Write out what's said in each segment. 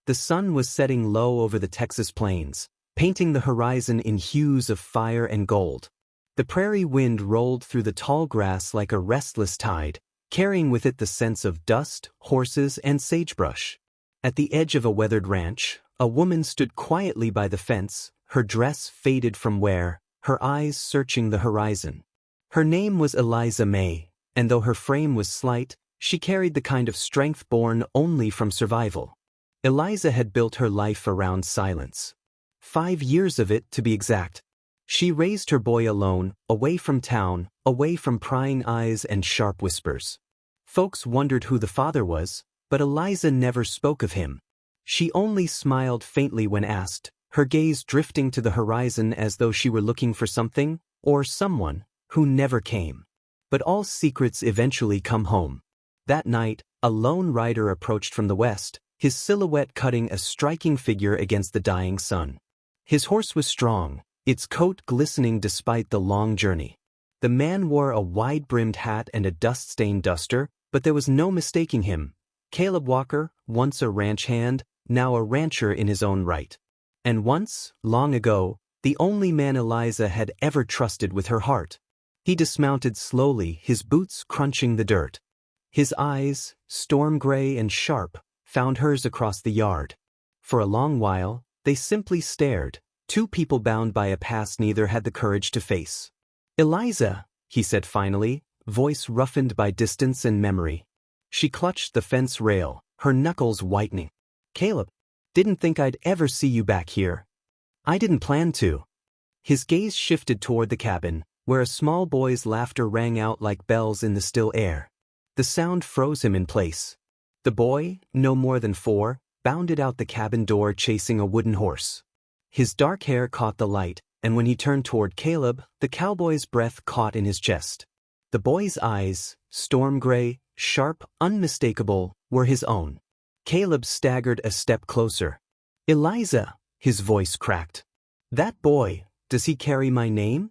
The sun was setting low over the Texas plains, painting the horizon in hues of fire and gold. The prairie wind rolled through the tall grass like a restless tide, carrying with it the scents of dust, horses, and sagebrush. At the edge of a weathered ranch, a woman stood quietly by the fence, her dress faded from wear, her eyes searching the horizon. Her name was Eliza May, and though her frame was slight, she carried the kind of strength born only from survival. Eliza had built her life around silence. 5 years of it, to be exact. She raised her boy alone, away from town, away from prying eyes and sharp whispers. Folks wondered who the father was, but Eliza never spoke of him. She only smiled faintly when asked, her gaze drifting to the horizon as though she were looking for something, or someone, who never came. But all secrets eventually come home. That night, a lone rider approached from the west, his silhouette cutting a striking figure against the dying sun. His horse was strong, its coat glistening despite the long journey. The man wore a wide-brimmed hat and a dust-stained duster, but there was no mistaking him. Caleb Walker, once a ranch hand, now a rancher in his own right. And once, long ago, the only man Eliza had ever trusted with her heart. He dismounted slowly, his boots crunching the dirt. His eyes, storm gray and sharp, found hers across the yard. For a long while, they simply stared, two people bound by a past neither had the courage to face. "Eliza," he said finally, voice roughened by distance and memory. She clutched the fence rail, her knuckles whitening. "Caleb, didn't think I'd ever see you back here. I didn't plan to." His gaze shifted toward the cabin, where a small boy's laughter rang out like bells in the still air. The sound froze him in place. The boy, no more than 4, bounded out the cabin door chasing a wooden horse. His dark hair caught the light, and when he turned toward Caleb, the cowboy's breath caught in his chest. The boy's eyes, storm gray, sharp, unmistakable, were his own. Caleb staggered a step closer. "Eliza," his voice cracked. "That boy, does he carry my name?"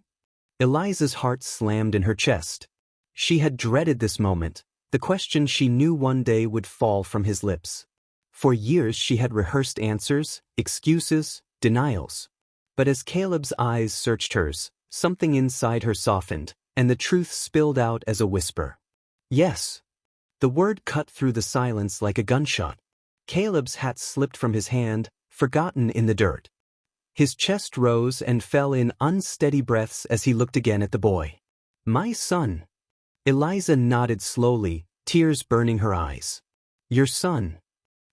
Eliza's heart slammed in her chest. She had dreaded this moment, the question she knew one day would fall from his lips. For years she had rehearsed answers, excuses, denials. But as Caleb's eyes searched hers, something inside her softened, and the truth spilled out as a whisper. "Yes." The word cut through the silence like a gunshot. Caleb's hat slipped from his hand, forgotten in the dirt. His chest rose and fell in unsteady breaths as he looked again at the boy. "My son." Eliza nodded slowly, tears burning her eyes. "Your son."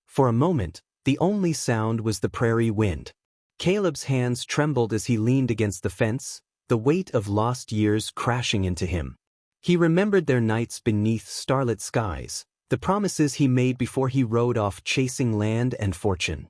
For a moment, the only sound was the prairie wind. Caleb's hands trembled as he leaned against the fence, the weight of lost years crashing into him. He remembered their nights beneath starlit skies, the promises he made before he rode off chasing land and fortune.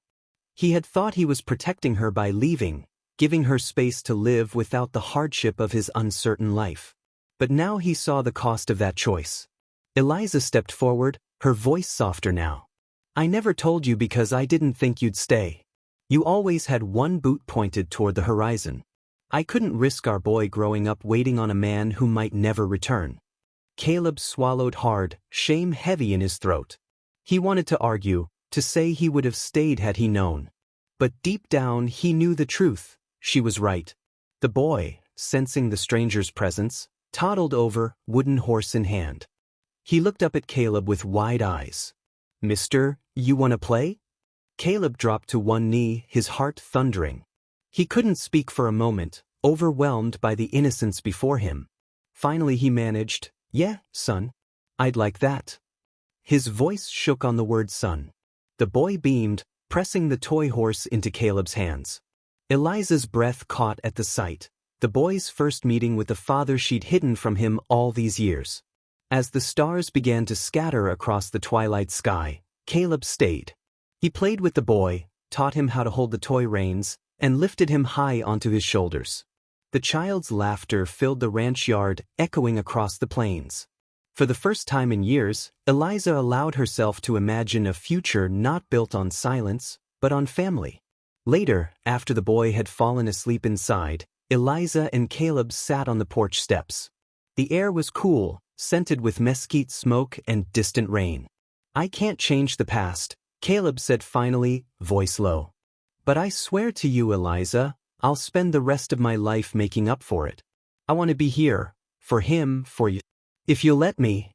He had thought he was protecting her by leaving, giving her space to live without the hardship of his uncertain life. But now he saw the cost of that choice. Eliza stepped forward, her voice softer now. "I never told you because I didn't think you'd stay. You always had one boot pointed toward the horizon. I couldn't risk our boy growing up waiting on a man who might never return." Caleb swallowed hard, shame heavy in his throat. He wanted to argue, to say he would have stayed had he known. But deep down he knew the truth. She was right. The boy, sensing the stranger's presence, toddled over, wooden horse in hand. He looked up at Caleb with wide eyes. "Mister, you wanna play?" Caleb dropped to one knee, his heart thundering. He couldn't speak for a moment, overwhelmed by the innocence before him. Finally he managed, "Yeah, son. I'd like that." His voice shook on the word son. The boy beamed, pressing the toy horse into Caleb's hands. Eliza's breath caught at the sight, the boy's first meeting with the father she'd hidden from him all these years. As the stars began to scatter across the twilight sky, Caleb stayed. He played with the boy, taught him how to hold the toy reins, and lifted him high onto his shoulders. The child's laughter filled the ranch yard, echoing across the plains. For the first time in years, Eliza allowed herself to imagine a future not built on silence, but on family. Later, after the boy had fallen asleep inside, Eliza and Caleb sat on the porch steps. The air was cool, scented with mesquite smoke and distant rain. "I can't change the past," Caleb said finally, voice low. But I swear to you, Eliza, I'll spend the rest of my life making up for it. I want to be here, for him, for you. If you'll let me.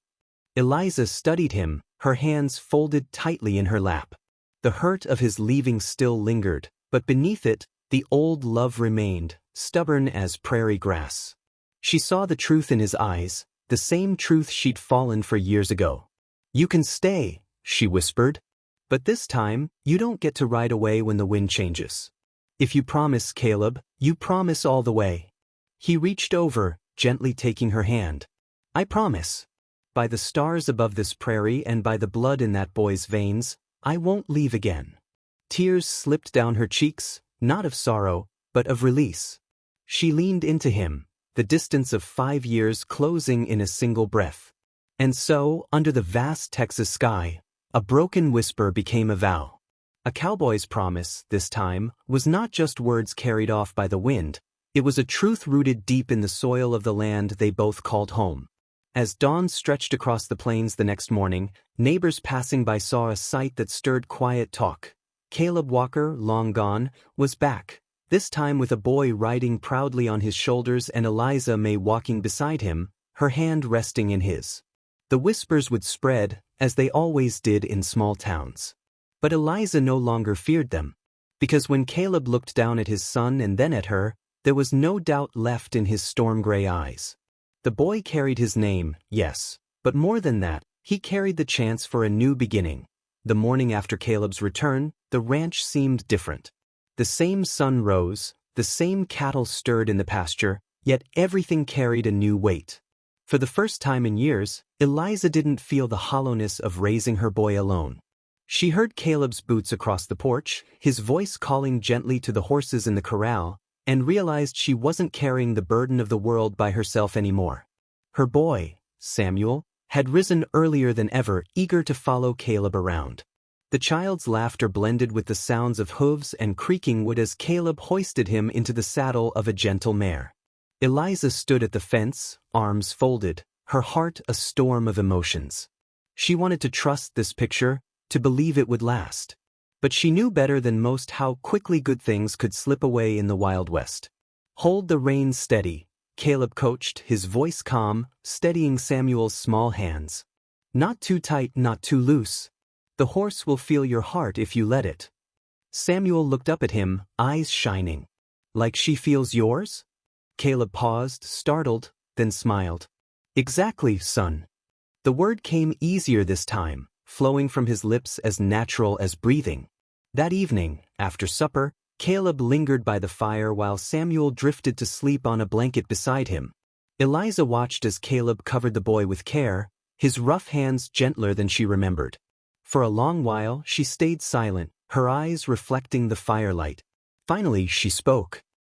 Eliza studied him, her hands folded tightly in her lap. The hurt of his leaving still lingered, but beneath it, the old love remained, stubborn as prairie grass. She saw the truth in his eyes, the same truth she'd fallen for years ago. You can stay, she whispered. But this time, you don't get to ride away when the wind changes. If you promise, Caleb, you promise all the way. He reached over, gently taking her hand. I promise. By the stars above this prairie and by the blood in that boy's veins, I won't leave again. Tears slipped down her cheeks, not of sorrow, but of release. She leaned into him, the distance of 5 years closing in a single breath. And so, under the vast Texas sky, a broken whisper became a vow. A cowboy's promise, this time, was not just words carried off by the wind, it was a truth rooted deep in the soil of the land they both called home. As dawn stretched across the plains the next morning, neighbors passing by saw a sight that stirred quiet talk. Caleb Walker, long gone, was back, this time with a boy riding proudly on his shoulders and Eliza May walking beside him, her hand resting in his. The whispers would spread, as they always did in small towns. But Eliza no longer feared them, because when Caleb looked down at his son and then at her, there was no doubt left in his storm-gray eyes. The boy carried his name, yes, but more than that, he carried the chance for a new beginning. The morning after Caleb's return, the ranch seemed different. The same sun rose, the same cattle stirred in the pasture, yet everything carried a new weight. For the first time in years, Eliza didn't feel the hollowness of raising her boy alone. She heard Caleb's boots across the porch, his voice calling gently to the horses in the corral, and realized she wasn't carrying the burden of the world by herself anymore. Her boy, Samuel, had risen earlier than ever, eager to follow Caleb around. The child's laughter blended with the sounds of hooves and creaking wood as Caleb hoisted him into the saddle of a gentle mare. Eliza stood at the fence, arms folded, her heart a storm of emotions. She wanted to trust this picture, to believe it would last. But she knew better than most how quickly good things could slip away in the Wild West. Hold the reins steady, Caleb coached, his voice calm, steadying Samuel's small hands. Not too tight, not too loose. The horse will feel your heart if you let it. Samuel looked up at him, eyes shining. Like she feels yours? Caleb paused, startled, then smiled. Exactly, son. The word came easier this time, flowing from his lips as natural as breathing. That evening, after supper, Caleb lingered by the fire while Samuel drifted to sleep on a blanket beside him. Eliza watched as Caleb covered the boy with care, his rough hands gentler than she remembered. For a long while she stayed silent, her eyes reflecting the firelight. Finally she spoke.